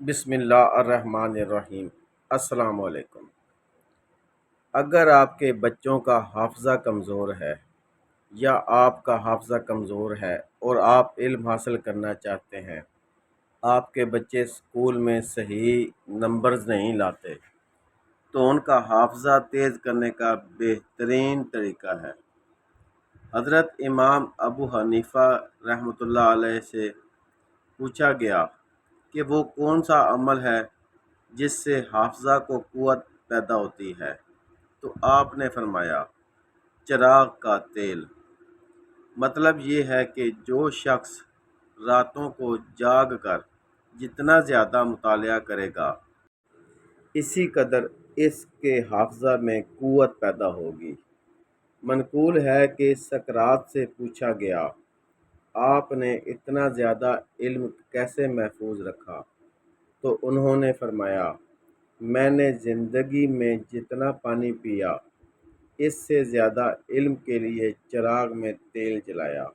بسم اللہ الرحمن الرحیم۔ السلام علیکم۔ اگر آپ کے بچوں کا حافظہ کمزور ہے یا آپ کا حافظہ کمزور ہے اور آپ علم حاصل کرنا چاہتے ہیں، آپ کے بچے اسکول میں صحیح نمبرز نہیں لاتے، تو ان کا حافظہ تیز کرنے کا بہترین طریقہ ہے۔ حضرت امام ابو حنیفہ رحمۃ اللہ علیہ سے پوچھا گیا کہ وہ کون سا عمل ہے جس سے حافظہ کو قوت پیدا ہوتی ہے، تو آپ نے فرمایا چراغ کا تیل۔ مطلب یہ ہے کہ جو شخص راتوں کو جاگ کر جتنا زیادہ مطالعہ کرے گا، اسی قدر اس کے حافظہ میں قوت پیدا ہوگی۔ منقول ہے کہ سقراط سے پوچھا گیا، آپ نے اتنا زیادہ علم کیسے محفوظ رکھا؟ تو انہوں نے فرمایا، میں نے زندگی میں جتنا پانی پیا، اس سے زیادہ علم کے لیے چراغ میں تیل جلایا۔